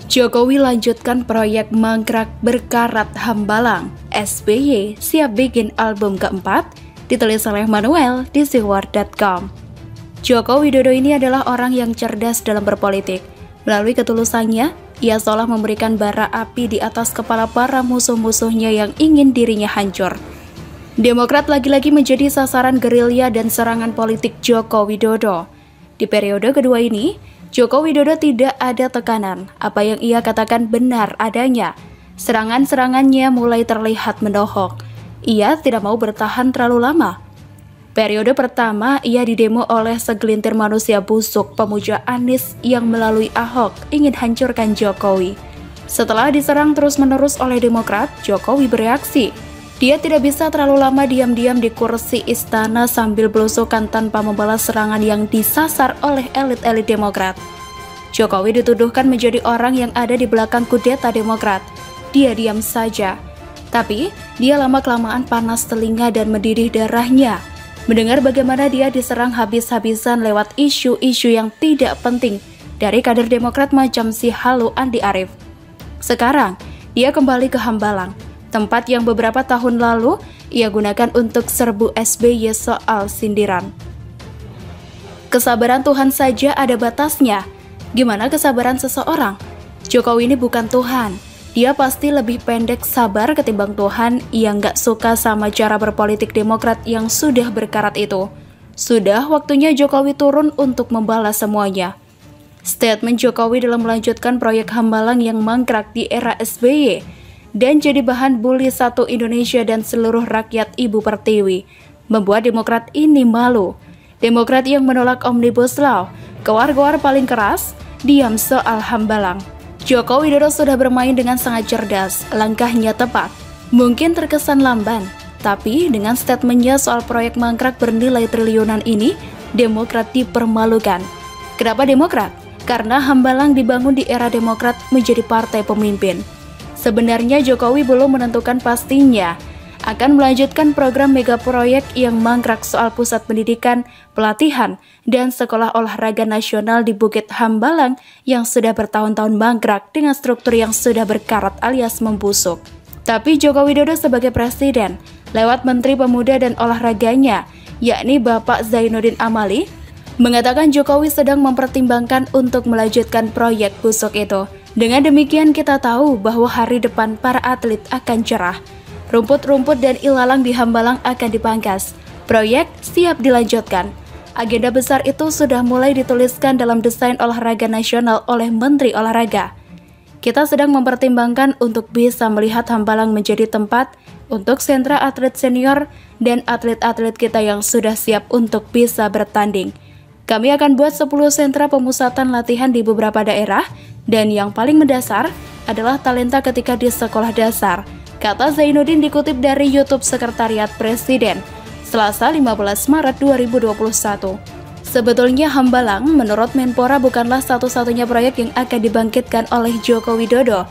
Jokowi lanjutkan proyek mangkrak berkarat Hambalang. SBY siap bikin album keempat, ditulis oleh Manuel di siwar.com. Joko Widodo ini adalah orang yang cerdas dalam berpolitik. Melalui ketulusannya, ia seolah memberikan bara api di atas kepala para musuh-musuhnya yang ingin dirinya hancur. Demokrat lagi-lagi menjadi sasaran gerilya dan serangan politik Joko Widodo. Di periode kedua ini, Joko Widodo tidak ada tekanan. Apa yang ia katakan benar adanya. Serangan-serangannya mulai terlihat menohok. Ia tidak mau bertahan terlalu lama. Periode pertama, ia didemo oleh segelintir manusia busuk pemuja Anies yang melalui Ahok ingin hancurkan Jokowi. Setelah diserang terus-menerus oleh Demokrat, Jokowi bereaksi. Dia tidak bisa terlalu lama diam-diam di kursi istana sambil belusukan tanpa membalas serangan yang disasar oleh elit-elit Demokrat. Jokowi dituduhkan menjadi orang yang ada di belakang kudeta Demokrat. Dia diam saja. Tapi, dia lama-kelamaan panas telinga dan mendidih darahnya mendengar bagaimana dia diserang habis-habisan lewat isu-isu yang tidak penting dari kader Demokrat macam si Halu Andi Arief. Sekarang, dia kembali ke Hambalang, tempat yang beberapa tahun lalu ia gunakan untuk serbu SBY soal sindiran. Kesabaran Tuhan saja ada batasnya. Gimana kesabaran seseorang? Jokowi ini bukan Tuhan. Dia pasti lebih pendek sabar ketimbang Tuhan yang gak suka sama cara berpolitik Demokrat yang sudah berkarat itu. Sudah waktunya Jokowi turun untuk membalas semuanya. Statement Jokowi dalam melanjutkan proyek Hambalang yang mangkrak di era SBY dan jadi bahan bully satu Indonesia dan seluruh rakyat Ibu Pertiwi membuat Demokrat ini malu. Demokrat yang menolak Omnibus Law, kewar-kewar paling keras, diam soal Hambalang. Joko Widodo sudah bermain dengan sangat cerdas, langkahnya tepat. Mungkin terkesan lamban, tapi dengan statementnya soal proyek mangkrak bernilai triliunan ini, Demokrat dipermalukan. Kenapa Demokrat? Karena Hambalang dibangun di era Demokrat menjadi partai pemimpin. Sebenarnya Jokowi belum menentukan pastinya akan melanjutkan program mega proyek yang mangkrak soal pusat pendidikan, pelatihan, dan sekolah olahraga nasional di Bukit Hambalang yang sudah bertahun-tahun mangkrak dengan struktur yang sudah berkarat alias membusuk. Tapi Joko Widodo sebagai presiden, lewat Menteri Pemuda dan Olahraganya, yakni Bapak Zainuddin Amali, mengatakan Jokowi sedang mempertimbangkan untuk melanjutkan proyek busuk itu. Dengan demikian kita tahu bahwa hari depan para atlet akan cerah. Rumput-rumput dan ilalang di Hambalang akan dipangkas. Proyek siap dilanjutkan. Agenda besar itu sudah mulai dituliskan dalam desain olahraga nasional oleh Menteri Olahraga. Kita sedang mempertimbangkan untuk bisa melihat Hambalang menjadi tempat untuk sentra atlet senior dan atlet-atlet kita yang sudah siap untuk bisa bertanding. Kami akan buat 10 sentra pemusatan latihan di beberapa daerah dan yang paling mendasar adalah talenta ketika di sekolah dasar, kata Zainuddin dikutip dari YouTube Sekretariat Presiden, Selasa 15 Maret 2021. Sebetulnya Hambalang menurut Menpora bukanlah satu-satunya proyek yang akan dibangkitkan oleh Joko Widodo,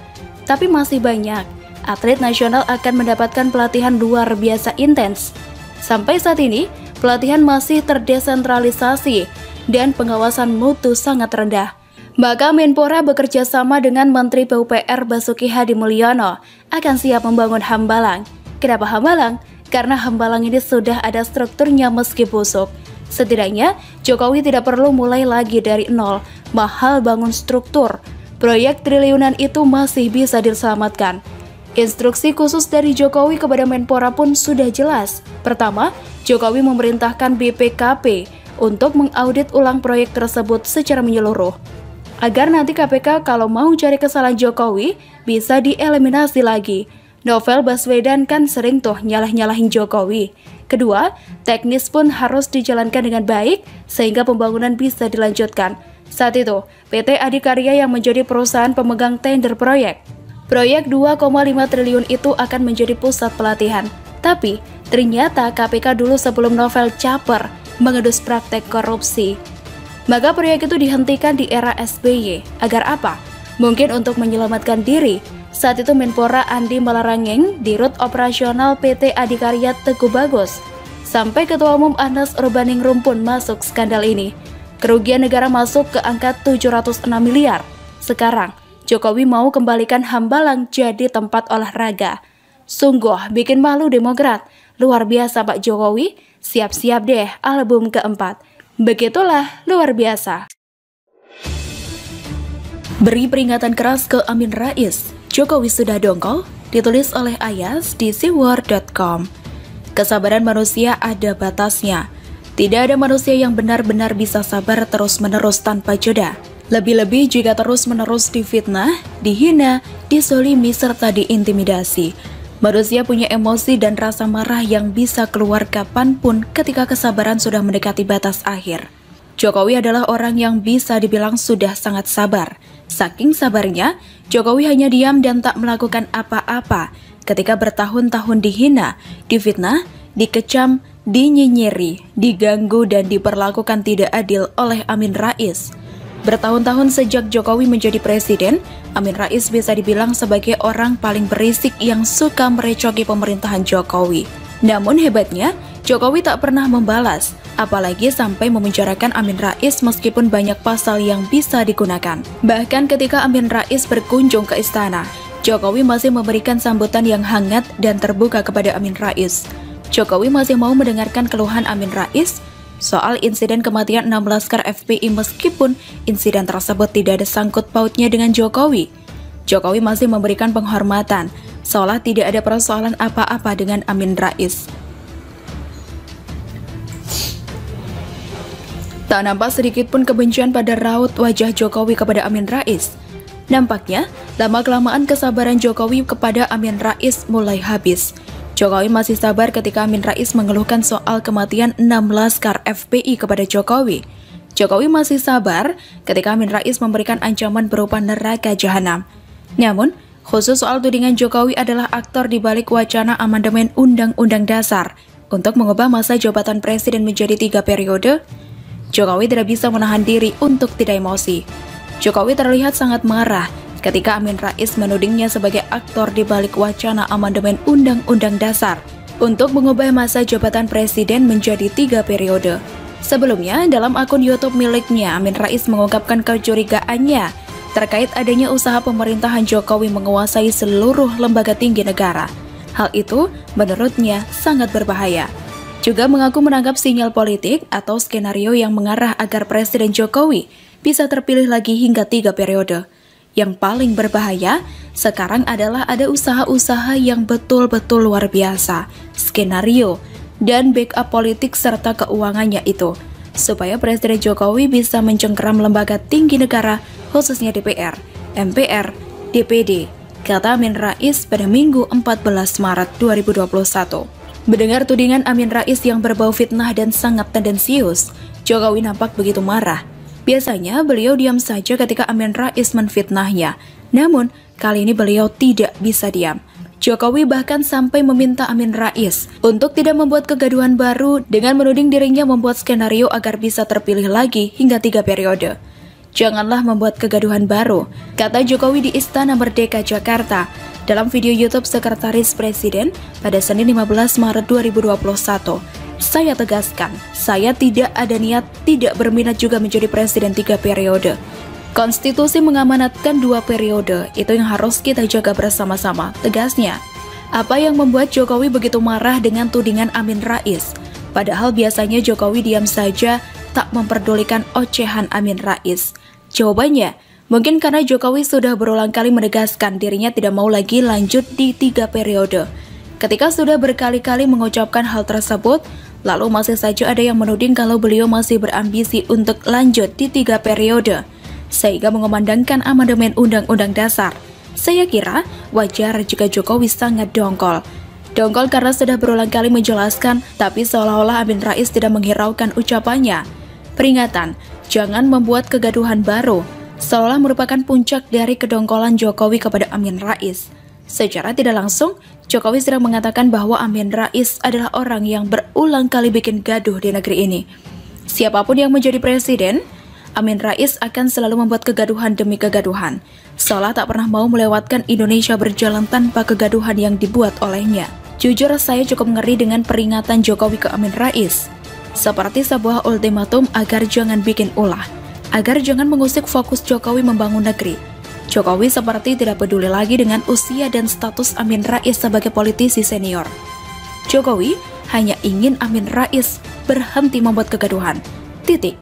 tapi masih banyak. Atlet nasional akan mendapatkan pelatihan luar biasa intens. Sampai saat ini, pelatihan masih terdesentralisasi dan pengawasan mutu sangat rendah. Maka Menpora bekerja sama dengan Menteri PUPR Basuki Hadi Mulyono akan siap membangun Hambalang. Kenapa Hambalang? Karena Hambalang ini sudah ada strukturnya meski busuk. Setidaknya, Jokowi tidak perlu mulai lagi dari nol, mahal bangun struktur. Proyek triliunan itu masih bisa diselamatkan. Instruksi khusus dari Jokowi kepada Menpora pun sudah jelas. Pertama, Jokowi memerintahkan BPKP untuk mengaudit ulang proyek tersebut secara menyeluruh. Agar nanti KPK kalau mau cari kesalahan Jokowi, bisa dieliminasi lagi. Novel Baswedan kan sering tuh nyalah-nyalahin Jokowi. Kedua, teknis pun harus dijalankan dengan baik, sehingga pembangunan bisa dilanjutkan. Saat itu, PT Adikarya yang menjadi perusahaan pemegang tender proyek. Proyek 2,5 triliun itu akan menjadi pusat pelatihan. Tapi, ternyata KPK dulu sebelum Novel caper, mengendus praktek korupsi. Maka proyek itu dihentikan di era SBY. Agar apa? Mungkin untuk menyelamatkan diri. Saat itu Menpora Andi Malarangeng, Dirut Operasional PT Adikarya Teguh Bagus, sampai Ketua Umum Anas Urbaningrum pun masuk skandal ini. Kerugian negara masuk ke angka 706 miliar. Sekarang, Jokowi mau kembalikan Hambalang jadi tempat olahraga. Sungguh bikin malu Demokrat. Luar biasa Pak Jokowi, siap-siap deh album keempat. Begitulah luar biasa. Beri peringatan keras ke Amin Rais, Jokowi sudah dongkol, ditulis oleh Ayas di siwar.com. Kesabaran manusia ada batasnya. Tidak ada manusia yang benar-benar bisa sabar terus-menerus tanpa jeda. Lebih-lebih jika terus-menerus difitnah, dihina, disolimi, serta diintimidasi. Manusia punya emosi dan rasa marah yang bisa keluar kapanpun ketika kesabaran sudah mendekati batas akhir. Jokowi adalah orang yang bisa dibilang sudah sangat sabar. Saking sabarnya, Jokowi hanya diam dan tak melakukan apa-apa ketika bertahun-tahun dihina, difitnah, dikecam, dinyinyiri, diganggu, dan diperlakukan tidak adil oleh Amin Rais. Bertahun-tahun sejak Jokowi menjadi presiden, Amin Rais bisa dibilang sebagai orang paling berisik yang suka merecoki pemerintahan Jokowi. Namun hebatnya, Jokowi tak pernah membalas, apalagi sampai memenjarakan Amin Rais meskipun banyak pasal yang bisa digunakan. Bahkan ketika Amin Rais berkunjung ke istana, Jokowi masih memberikan sambutan yang hangat dan terbuka kepada Amin Rais. Jokowi masih mau mendengarkan keluhan Amin Rais soal insiden kematian 6 laskar FPI meskipun insiden tersebut tidak ada sangkut pautnya dengan Jokowi. Jokowi masih memberikan penghormatan, seolah tidak ada persoalan apa-apa dengan Amin Rais. Tak nampak sedikit pun kebencian pada raut wajah Jokowi kepada Amin Rais. Nampaknya, lama-kelamaan kesabaran Jokowi kepada Amin Rais mulai habis. Jokowi masih sabar ketika Amin Rais mengeluhkan soal kematian 6 laskar FPI kepada Jokowi. Jokowi masih sabar ketika Amin Rais memberikan ancaman berupa neraka jahanam. Namun, khusus soal tudingan Jokowi adalah aktor di balik wacana amandemen Undang-Undang Dasar untuk mengubah masa jabatan presiden menjadi 3 periode, Jokowi tidak bisa menahan diri untuk tidak emosi. Jokowi terlihat sangat marah ketika Amin Rais menudingnya sebagai aktor di balik wacana amandemen Undang-Undang Dasar untuk mengubah masa jabatan presiden menjadi 3 periode. Sebelumnya, dalam akun YouTube miliknya, Amin Rais mengungkapkan kecurigaannya terkait adanya usaha pemerintahan Jokowi menguasai seluruh lembaga tinggi negara. Hal itu, menurutnya, sangat berbahaya. Juga mengaku menangkap sinyal politik atau skenario yang mengarah agar Presiden Jokowi bisa terpilih lagi hingga 3 periode. Yang paling berbahaya sekarang adalah ada usaha-usaha yang betul-betul luar biasa, skenario, dan backup politik serta keuangannya itu, supaya Presiden Jokowi bisa mencengkeram lembaga tinggi negara, khususnya DPR, MPR, DPD, kata Amin Rais pada Minggu 14 Maret 2021. Mendengar tudingan Amin Rais yang berbau fitnah dan sangat tendensius, Jokowi nampak begitu marah. Biasanya beliau diam saja ketika Amin Rais menfitnahnya, namun kali ini beliau tidak bisa diam. Jokowi bahkan sampai meminta Amin Rais untuk tidak membuat kegaduhan baru dengan menuding dirinya membuat skenario agar bisa terpilih lagi hingga 3 periode. Janganlah membuat kegaduhan baru, kata Jokowi di Istana Merdeka, Jakarta, dalam video YouTube Sekretaris Presiden pada Senin 15 Maret 2021. Saya tegaskan, saya tidak ada niat, tidak berminat juga menjadi presiden 3 periode. Konstitusi mengamanatkan 2 periode, itu yang harus kita jaga bersama-sama, tegasnya. Apa yang membuat Jokowi begitu marah dengan tudingan Amin Rais? Padahal biasanya Jokowi diam saja, tak memperdulikan ocehan Amin Rais. Jawabannya, mungkin karena Jokowi sudah berulang kali menegaskan dirinya tidak mau lagi lanjut di 3 periode. Ketika sudah berkali-kali mengucapkan hal tersebut, lalu masih saja ada yang menuding kalau beliau masih berambisi untuk lanjut di 3 periode, sehingga mengumandangkan amandemen Undang-Undang Dasar. Saya kira wajar jika Jokowi sangat dongkol. Dongkol karena sudah berulang kali menjelaskan, tapi seolah-olah Amin Rais tidak menghiraukan ucapannya. Peringatan, jangan membuat kegaduhan baru, seolah merupakan puncak dari kedongkolan Jokowi kepada Amin Rais. Secara tidak langsung, Jokowi sedang mengatakan bahwa Amin Rais adalah orang yang berulang kali bikin gaduh di negeri ini. Siapapun yang menjadi presiden, Amin Rais akan selalu membuat kegaduhan demi kegaduhan, seolah tak pernah mau melewatkan Indonesia berjalan tanpa kegaduhan yang dibuat olehnya. Jujur, saya cukup ngeri dengan peringatan Jokowi ke Amin Rais. Seperti sebuah ultimatum agar jangan bikin ulah, agar jangan mengusik fokus Jokowi membangun negeri. Jokowi seperti tidak peduli lagi dengan usia dan status Amin Rais sebagai politisi senior. Jokowi hanya ingin Amin Rais berhenti membuat kegaduhan. Titik.